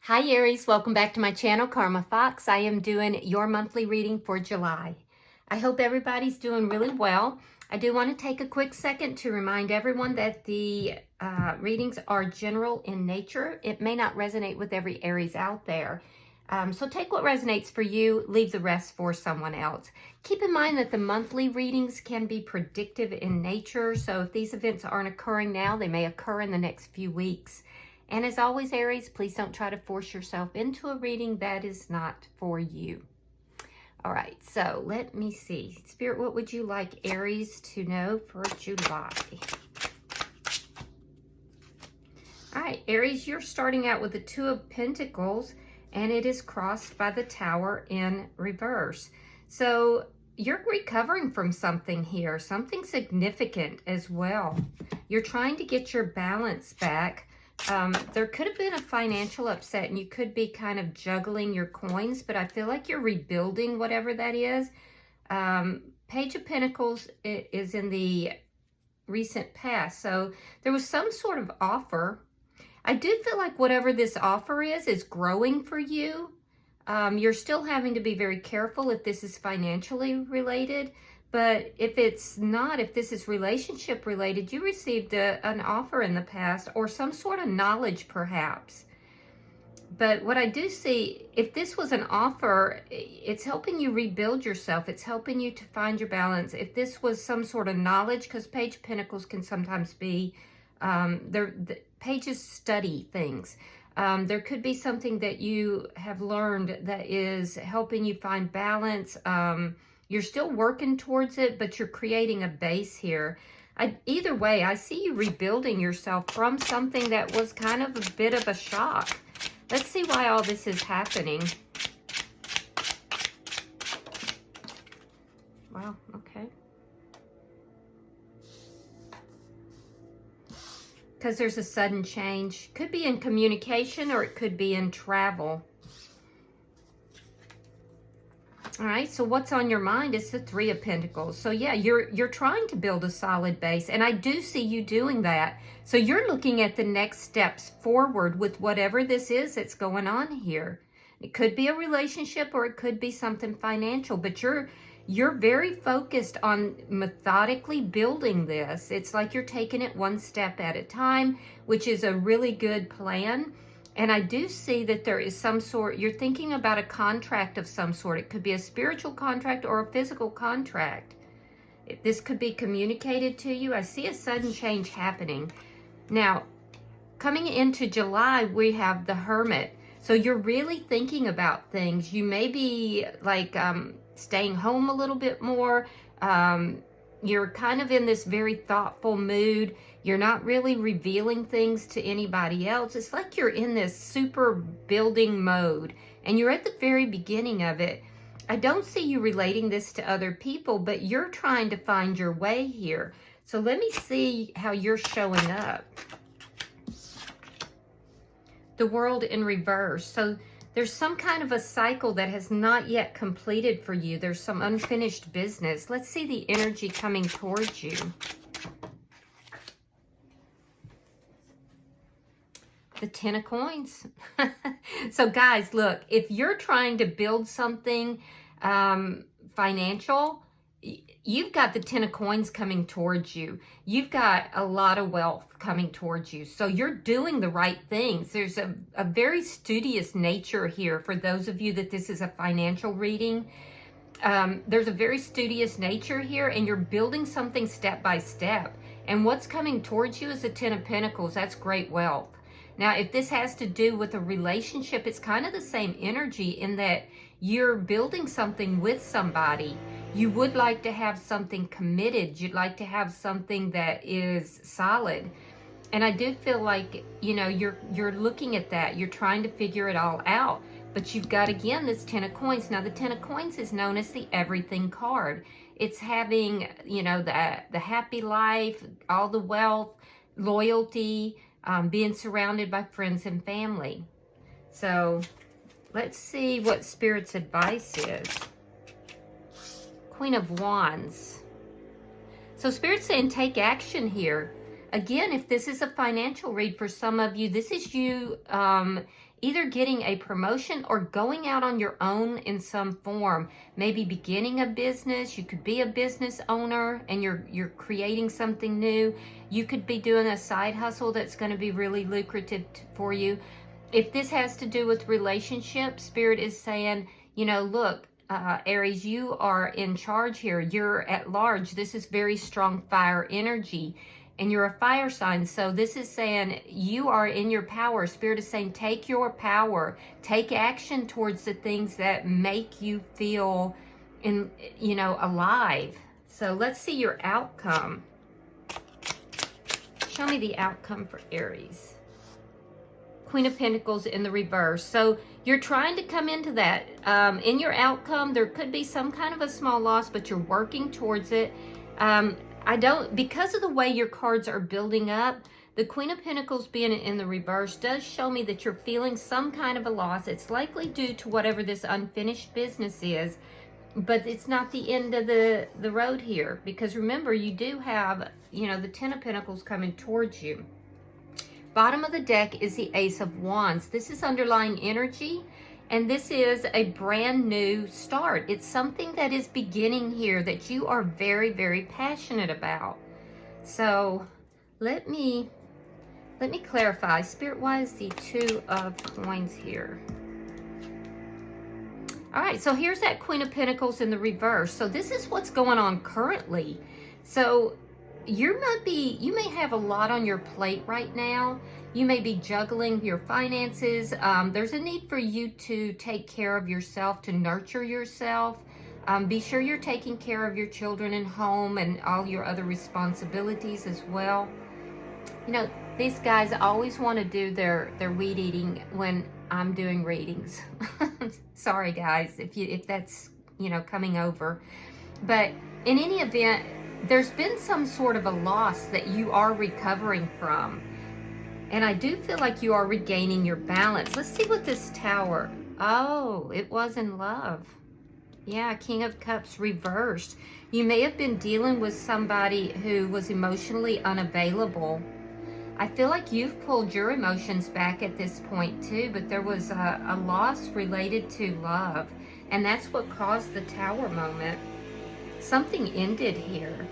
Hi Aries, welcome back to my channel, Karma Fox. I am doing your monthly reading for July. I hope everybody's doing really well. I do want to take a quick second to remind everyone that the readings are general in nature. It may not resonate with every Aries out there. So take what resonates for you, leave the rest for someone else. Keep in mind that the monthly readings can be predictive in nature. So if these events aren't occurring now, they may occur in the next few weeks. And as always, Aries, please don't try to force yourself into a reading that is not for you. All right, so let me see. Spirit, what would you like Aries to know for July? All right, Aries, you're starting out with the Two of Pentacles, and it is crossed by the Tower in reverse. So you're recovering from something here, something significant as well. You're trying to get your balance back. There could have been a financial upset and you could be kind of juggling your coins, but I feel like you're rebuilding whatever that is. Page of Pentacles is in the recent past. So there was some sort of offer. I do feel like whatever this offer is growing for you. You're still having to be very careful if this is financially related. But if it's not, if this is relationship related, you received an offer in the past or some sort of knowledge perhaps. But what I do see, if this was an offer, it's helping you rebuild yourself. It's helping you to find your balance. If this was some sort of knowledge, because Page of Pentacles can sometimes be, the pages study things. There could be something that you have learned that is helping you find balance. You're still working towards it, but you're creating a base here. Either way, I see you rebuilding yourself from something that was kind of a bit of a shock. Let's see why all this is happening. Wow, okay. Because there's a sudden change. Could be in communication or it could be in travel. All right, so what's on your mind is the Three of Pentacles. So yeah, you're trying to build a solid base, and I do see you doing that. So you're looking at the next steps forward with whatever this is that's going on here. It could be a relationship or it could be something financial, but you're very focused on methodically building this. It's like you're taking it one step at a time, which is a really good plan. And I do see that there is some sort, you're thinking about a contract of some sort. It could be a spiritual contract or a physical contract. This could be communicated to you. I see a sudden change happening. Now, coming into July, we have the Hermit. So you're really thinking about things. You may be like staying home a little bit more. You're kind of in this very thoughtful mood. You're not really revealing things to anybody else. It's like you're in this super building mode and you're at the very beginning of it. I don't see you relating this to other people, but you're trying to find your way here. So let me see how you're showing up. The World in reverse. So there's some kind of a cycle that has not yet completed for you. There's some unfinished business. Let's see the energy coming towards you. The Ten of Coins. So guys, look, if you're trying to build something financial, you've got the Ten of Coins coming towards you. You've got a lot of wealth coming towards you. So you're doing the right things. There's a very studious nature here for those of you that this is a financial reading. There's a very studious nature here and you're building something step by step. And what's coming towards you is the Ten of Pentacles. That's great wealth. Now, if this has to do with a relationship, it's kind of the same energy in that you're building something with somebody. You would like to have something committed. You'd like to have something that is solid. And I do feel like, you know, you're looking at that. You're trying to figure it all out. But you've got, again, this Ten of Coins. Now, the Ten of Coins is known as the everything card. It's having, you know, the happy life, all the wealth, loyalty, being surrounded by friends and family. So let's see what Spirit's advice is. Queen of Wands. So Spirit's saying take action here. again, if this is a financial read for some of you, this is you either getting a promotion or going out on your own in some form. Maybe beginning a business. You could be a business owner and you're creating something new. You could be doing a side hustle that's going to be really lucrative for you. If this has to do with relationships, Spirit is saying, you know, look, Aries, you are in charge here. You're at large. This is very strong fire energy, and you're a fire sign. So this is saying you are in your power. Spirit is saying take your power. Take action towards the things that make you feel, alive. So let's see your outcome. Show me the outcome for Aries. Queen of Pentacles in the reverse. So you're trying to come into that. In your outcome, there could be some kind of a small loss, but you're working towards it. Because of the way your cards are building up, the Queen of Pentacles being in the reverse does show me that you're feeling some kind of a loss. It's likely due to whatever this unfinished business is, but it's not the end of the road here. Because remember, you do have, the Ten of Pentacles coming towards you. Bottom of the deck is the Ace of Wands. This is underlying energy, and this is a brand new start. It's something that is beginning here that you are very, very passionate about. So let me clarify. Spirit, why is the Two of Coins here? All right, so here's that Queen of Pentacles in the reverse. So this is what's going on currently. So you may have a lot on your plate right now. You may be juggling your finances. There's a need for you to take care of yourself, to nurture yourself. Be sure you're taking care of your children and home and all your other responsibilities as well. These guys always want to do their weed eating when I'm doing readings. Sorry guys, if that's, coming over. But in any event, there's been some sort of a loss that you are recovering from. And I do feel like you are regaining your balance. Let's see what this Tower, oh, it was in love. Yeah, King of Cups reversed. You may have been dealing with somebody who was emotionally unavailable. I feel like you've pulled your emotions back at this point too, but there was a loss related to love. And that's what caused the Tower moment. Something ended here.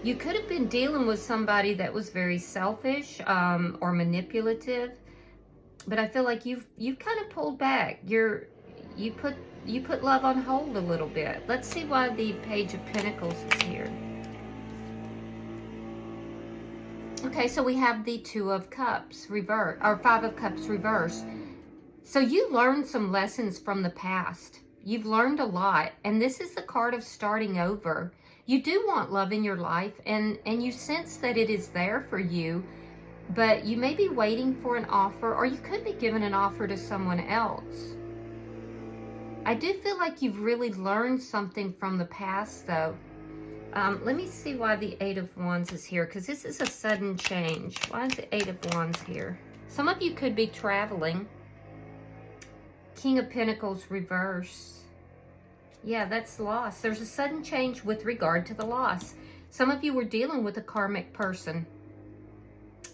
You could have been dealing with somebody that was very selfish or manipulative, but I feel like you've kind of pulled back. You put love on hold a little bit. Let's see why the Page of Pentacles is here. Okay, so we have the Two of Cups reverse, or Five of Cups reverse. So you learned some lessons from the past. You've learned a lot, and this is the card of starting over. You do want love in your life, and you sense that it is there for you, but you may be waiting for an offer, or you could be given an offer to someone else. I do feel like you've really learned something from the past, though. Let me see why the Eight of Wands is here, because this is a sudden change. Why is the Eight of Wands here? Some of you could be traveling. King of Pentacles reverse. Yeah, that's loss. There's a sudden change with regard to the loss. Some of you were dealing with a karmic person.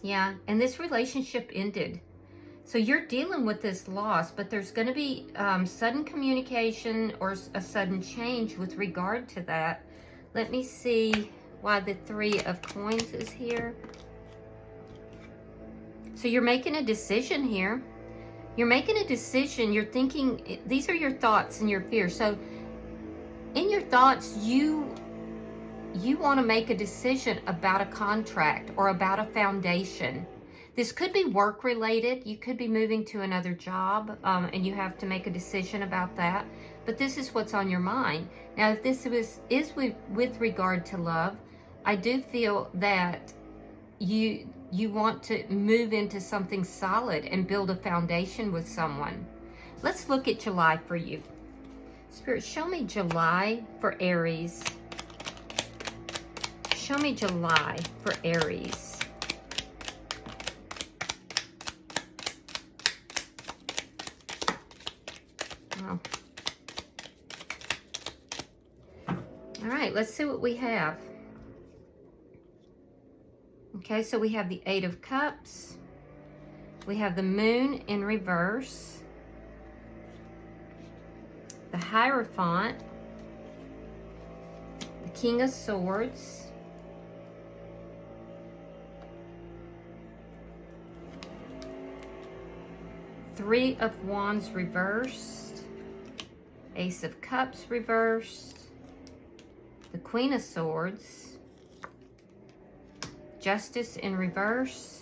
Yeah, and this relationship ended. So you're dealing with this loss, but there's going to be sudden communication or a sudden change with regard to that. Let me see why the Three of Coins is here. So you're making a decision here. You're making a decision. You're thinking, these are your thoughts and your fears. So in your thoughts, you want to make a decision about a contract or about a foundation. This could be work related. You could be moving to another job and you have to make a decision about that. But this is what's on your mind. Now, if this is with regard to love, I do feel that you want to move into something solid and build a foundation with someone. Let's look at July for you. Spirit, show me July for Aries. Show me July for Aries. Oh. All right, let's see what we have. Okay. Okay, so we have the Eight of Cups. We have the Moon in reverse. The Hierophant. The King of Swords. Three of Wands reversed. Ace of Cups reversed. The Queen of Swords. Justice in reverse.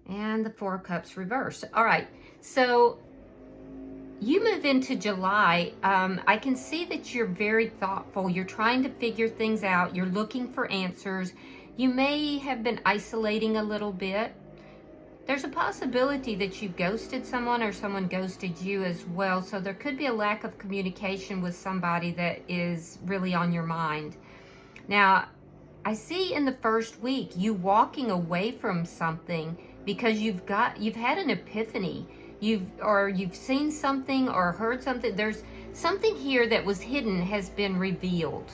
And the Four of Cups reversed. All right, so you move into July. I can see that you're very thoughtful. You're trying to figure things out. You're looking for answers. You may have been isolating a little bit. There's a possibility that you ghosted someone or someone ghosted you as well. So there could be a lack of communication with somebody that is really on your mind. Now, I see in the first week you walking away from something because you've had an epiphany. You've seen something or heard something. There's something here that was hidden has been revealed.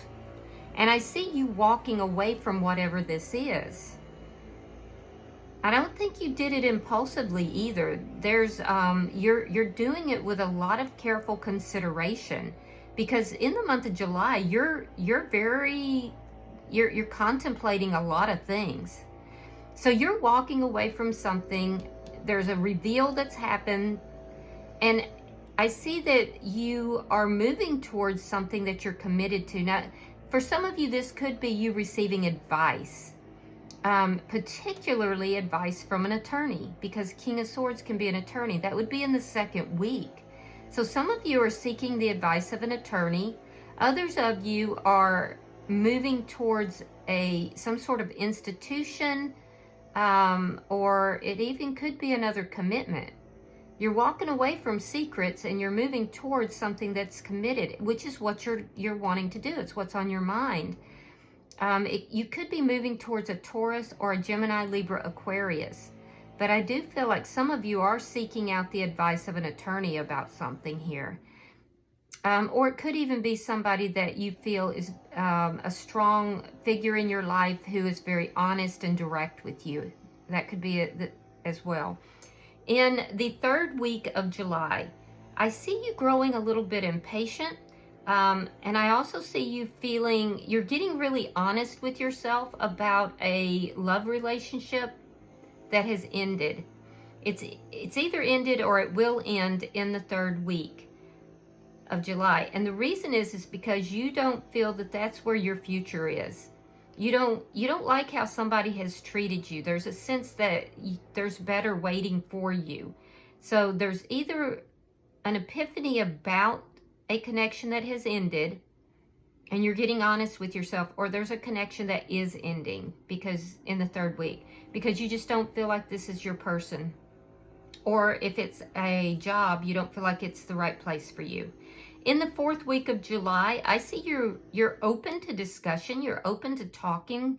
And I see you walking away from whatever this is. I don't think you did it impulsively either. There's you're doing it with a lot of careful consideration, because in the month of July you're contemplating a lot of things. So you're walking away from something. There's a reveal that's happened, and I see that you are moving towards something that you're committed to. Now, for some of you, this could be you receiving advice. Particularly advice from an attorney, because King of Swords can be an attorney. That would be in the second week. So some of you are seeking the advice of an attorney. Others of you are moving towards some sort of institution, or it even could be another commitment. You're walking away from secrets and you're moving towards something that's committed, which is what you're wanting to do. It's what's on your mind. You could be moving towards a Taurus or a Gemini, Libra, Aquarius. But I do feel like some of you are seeking out the advice of an attorney about something here. Or it could even be somebody that you feel is a strong figure in your life who is very honest and direct with you. That could be it as well. In the third week of July, I see you growing a little bit impatient. And I also see you feeling, you're getting really honest with yourself about a love relationship that has ended. It's either ended or it will end in the third week of July. And the reason is because you don't feel that that's where your future is. You don't like how somebody has treated you. There's a sense that there's better waiting for you. So there's either an epiphany about a connection that has ended and you're getting honest with yourself, or there's a connection that is ending because in the third week, because you just don't feel like this is your person. Or if it's a job, you don't feel like it's the right place for you. In the fourth week of July, I see you're open to discussion, you're open to talking.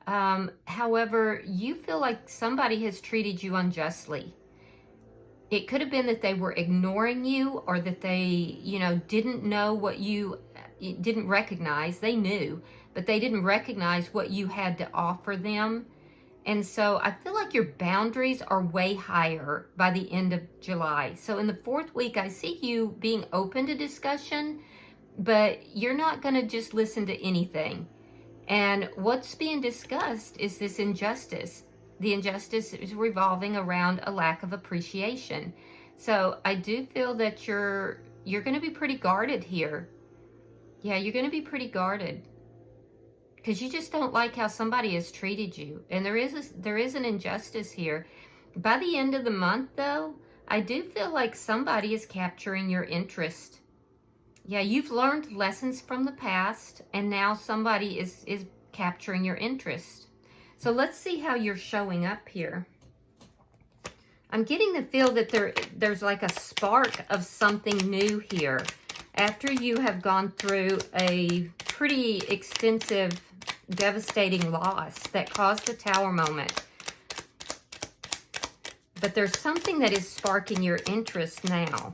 However, you feel like somebody has treated you unjustly. It could have been that they were ignoring you, or that they, didn't know what you didn't recognize. They knew, but they didn't recognize what you had to offer them. And so I feel like your boundaries are way higher by the end of July. So in the fourth week, I see you being open to discussion, but you're not going to just listen to anything. And what's being discussed is this injustice. The injustice is revolving around a lack of appreciation. So I do feel that you're going to be pretty guarded here. Yeah, you're going to be pretty guarded, because you just don't like how somebody has treated you. And there is an injustice here. By the end of the month, though, I do feel like somebody is capturing your interest. Yeah, you've learned lessons from the past, and now somebody is capturing your interest. So let's see how you're showing up here. I'm getting the feel that there's like a spark of something new here after you have gone through a pretty extensive, devastating loss that caused a Tower moment. But there's something that is sparking your interest now.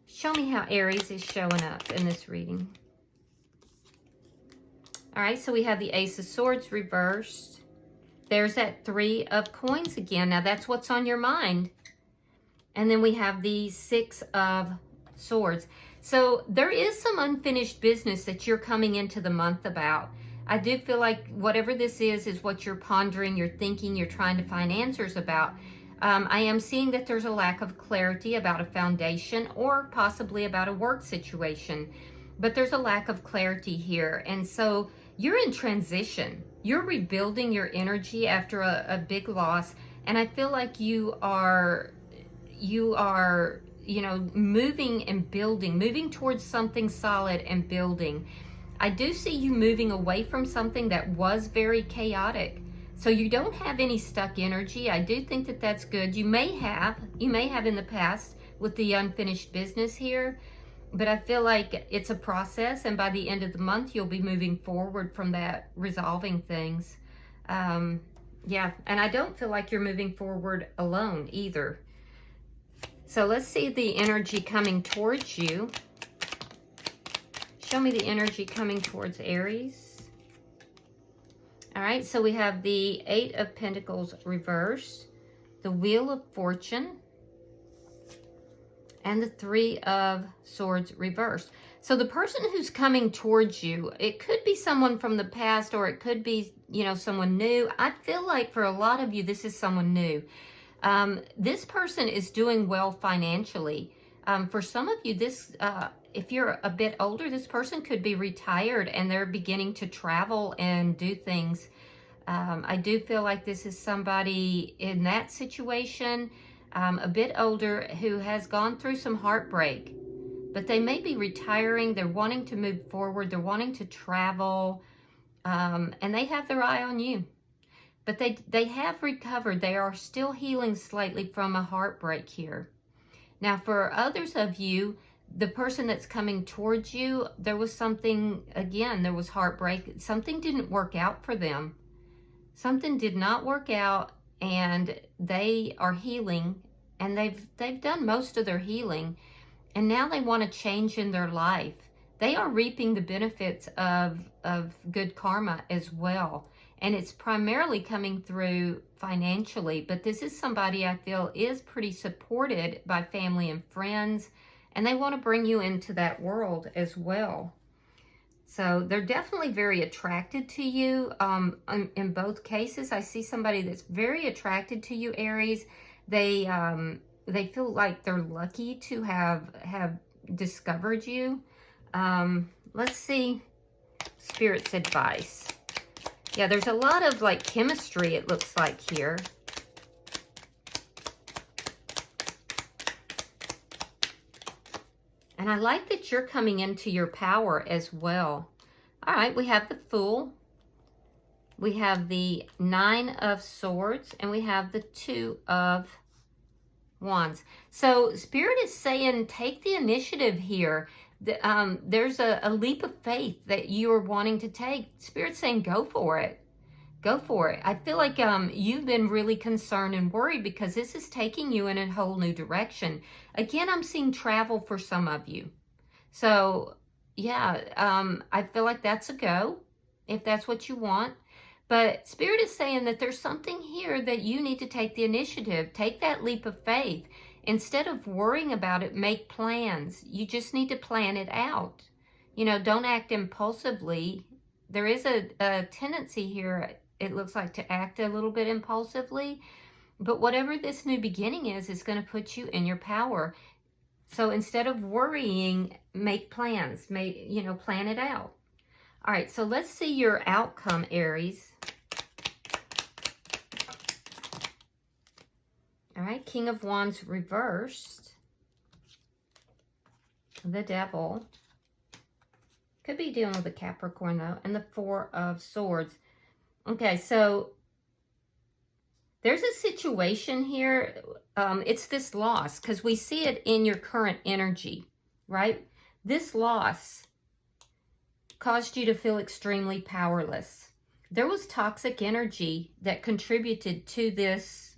Show me how Aries is showing up in this reading. All right, so we have the Ace of Swords reversed. There's that 3 of Coins again. Now, that's what's on your mind. And then we have the 6 of Swords. So there is some unfinished business that you're coming into the month about. I do feel like whatever this is what you're pondering, you're thinking, you're trying to find answers about. I am seeing that there's a lack of clarity about a foundation or possibly about a work situation. But there's a lack of clarity here. And so you're in transition. You're rebuilding your energy after a big loss. And I feel like you are, you know, moving and building, moving towards something solid and building. I do see you moving away from something that was very chaotic. So you don't have any stuck energy. I do think that that's good. You may have in the past with the unfinished business here, but I feel like it's a process, and by the end of the month, you'll be moving forward from that, resolving things. Yeah, and I don't feel like you're moving forward alone either. So let's see the energy coming towards you. Show me the energy coming towards Aries. All right, so we have the 8 of Pentacles reversed, the Wheel of Fortune, and the 3 of Swords reversed. So the person who's coming towards you, it could be someone from the past, or it could be, you know, someone new. I feel like for a lot of you, this is someone new. This person is doing well financially. For some of you, this, if you're a bit older, this person could be retired and they're beginning to travel and do things. I do feel like this is somebody in that situation, a bit older, who has gone through some heartbreak, but they may be retiring. They're wanting to move forward. They're wanting to travel, and they have their eye on you. But they have recovered. They are still healing slightly from a heartbreak here. Now, for others of you, the person that's coming towards you, there was something, again, there was heartbreak. Something didn't work out for them. Something did not work out, and they are healing, and they've done most of their healing, and now they want to change in their life. They are reaping the benefits of good karma as well. And it's primarily coming through financially, but this is somebody I feel is pretty supported by family and friends, and they want to bring you into that world as well. So they're definitely very attracted to you. In both cases, I see somebody that's very attracted to you, Aries. They feel like they're lucky to have discovered you. Let's see Spirit's advice. Yeah, there's a lot of like chemistry, it looks like here. And I like that you're coming into your power as well. All right, we have the Fool. We have the 9 of Swords, and we have the 2 of Wands. So Spirit is saying take the initiative here. There's a leap of faith that you are wanting to take. Spirit's saying go for it. Go for it. I feel like you've been really concerned and worried because this is taking you in a whole new direction. Again, I'm seeing travel for some of you. So, yeah, I feel like that's a go if that's what you want. But Spirit is saying that there's something here that you need to take the initiative. Take that leap of faith. Instead of worrying about it, make plans. You just need to plan it out. You know, don't act impulsively. There is a tendency here, it looks like, to act a little bit impulsively. But whatever this new beginning is going to put you in your power. So instead of worrying, make plans. Plan it out. All right, so let's see your outcome, Aries. All right, King of Wands reversed. The Devil. Could be dealing with a Capricorn, though. And the 4 of Swords. Okay, so there's a situation here. It's this loss, because we see it in your current energy, right? This loss caused you to feel extremely powerless. There was toxic energy that contributed to this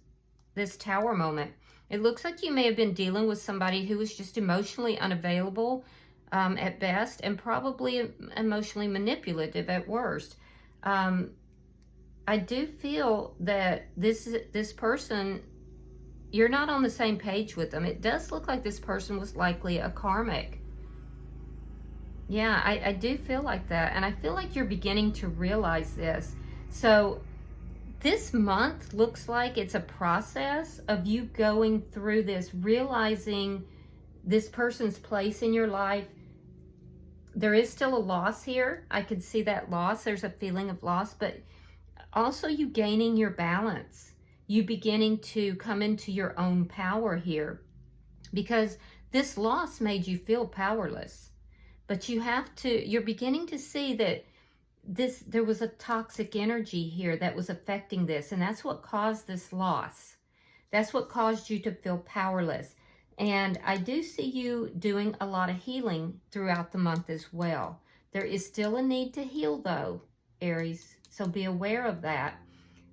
Tower moment. It looks like you may have been dealing with somebody who was just emotionally unavailable, at best, and probably emotionally manipulative at worst. I do feel that this person, you're not on the same page with them. It does look like this person was likely a karmic. Yeah, I do feel like that. And I feel like you're beginning to realize this. So this month looks like it's a process of you going through this, realizing this person's place in your life. There is still a loss here. I could see that loss. There's a feeling of loss, but also you gaining your balance. You beginning to come into your own power here, because this loss made you feel powerless. But you're beginning to see that there was a toxic energy here that was affecting this, and that's what caused this loss. That's what caused you to feel powerless. And I do see you doing a lot of healing throughout the month as well. There is still a need to heal though, Aries. So be aware of that.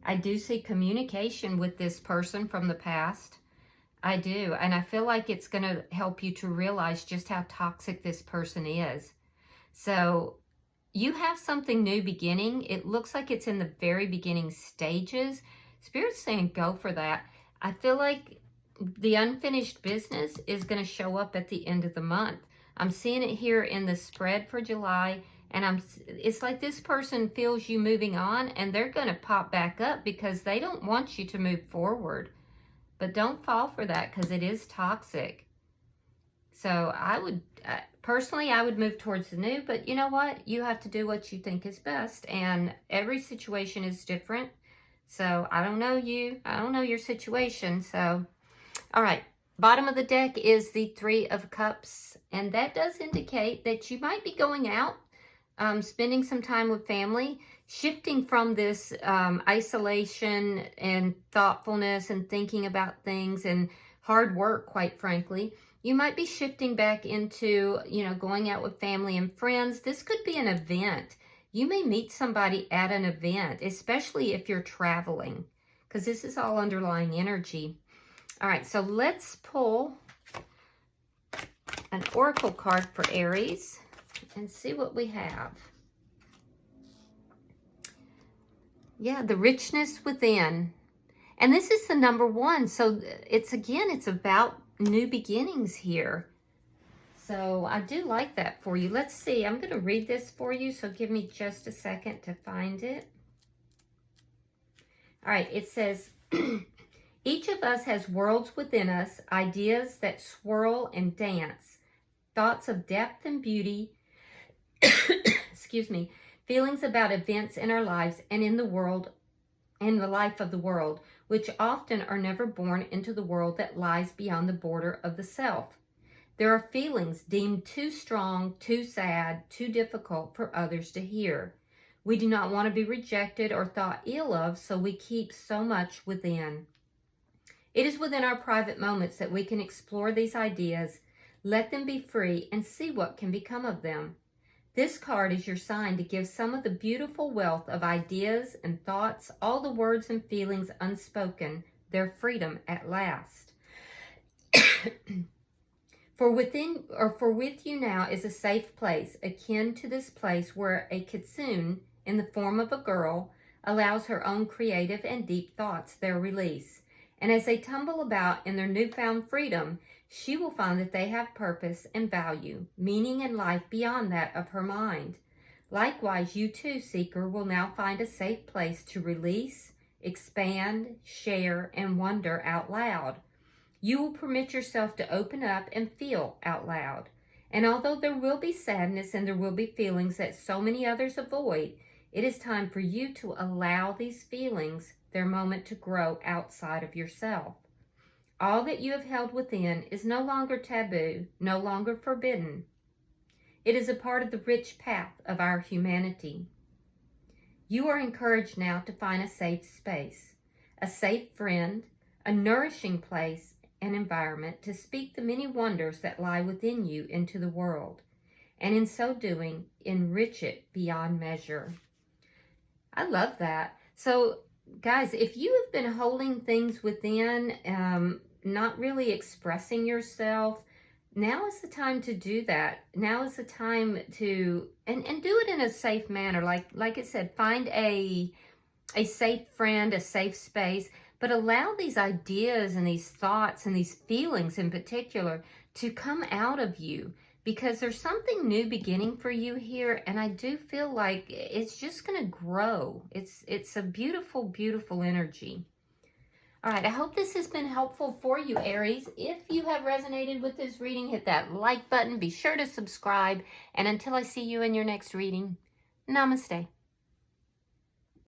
I do see communication with this person from the past. I do. And I feel like it's going to help you to realize just how toxic this person is. So you have something new beginning. It looks like it's in the very beginning stages. Spirit's saying go for that. I feel like the unfinished business is going to show up at the end of the month. I'm seeing it here in the spread for July. And it's like this person feels you moving on, and they're going to pop back up because they don't want you to move forward. But don't fall for that, because it is toxic. So personally, I would move towards the new, but you know what? You have to do what you think is best, and every situation is different. So I don't know you. I don't know your situation. So, all right. Bottom of the deck is the Three of Cups, and that does indicate that you might be going out, spending some time with family, shifting from this isolation and thoughtfulness and thinking about things and hard work, quite frankly. You might be shifting back into, going out with family and friends. This could be an event. You may meet somebody at an event, especially if you're traveling, because this is all underlying energy. All right, so let's pull an oracle card for Aries and see what we have. Yeah, the richness within. And this is the number one. So it's about new beginnings here. So I do like that for you. Let's see. I'm going to read this for you. So give me just a second to find it. All right. It says, each of us has worlds within us, ideas that swirl and dance, thoughts of depth and beauty, excuse me, feelings about events in our lives and in the world, and the life of the world, which often are never born into the world that lies beyond the border of the self. There are feelings deemed too strong, too sad, too difficult for others to hear. We do not want to be rejected or thought ill of, so we keep so much within. It is within our private moments that we can explore these ideas, let them be free, and see what can become of them. This card is your sign to give some of the beautiful wealth of ideas and thoughts, all the words and feelings unspoken, their freedom at last. For with you now is a safe place, akin to this place where a kitsune, in the form of a girl, allows her own creative and deep thoughts their release. And as they tumble about in their newfound freedom, she will find that they have purpose and value, meaning and life beyond that of her mind. Likewise, you too, seeker, will now find a safe place to release, expand, share, and wonder out loud. You will permit yourself to open up and feel out loud. And although there will be sadness and there will be feelings that so many others avoid, it is time for you to allow these feelings their moment to grow outside of yourself. All that you have held within is no longer taboo, no longer forbidden. It is a part of the rich path of our humanity. You are encouraged now to find a safe space, a safe friend, a nourishing place and environment to speak the many wonders that lie within you into the world, and in so doing, enrich it beyond measure. I love that. So, guys, if you have been holding things within, not really expressing yourself, now is the time to do that. Now is the time to, and do it in a safe manner. Like it said, find a safe friend, a safe space, but allow these ideas and these thoughts and these feelings in particular to come out of you, because there's something new beginning for you here, and I do feel like it's just going to grow. It's a beautiful, beautiful energy. All right, I hope this has been helpful for you, Aries. If you have resonated with this reading, hit that like button. Be sure to subscribe. And until I see you in your next reading, namaste.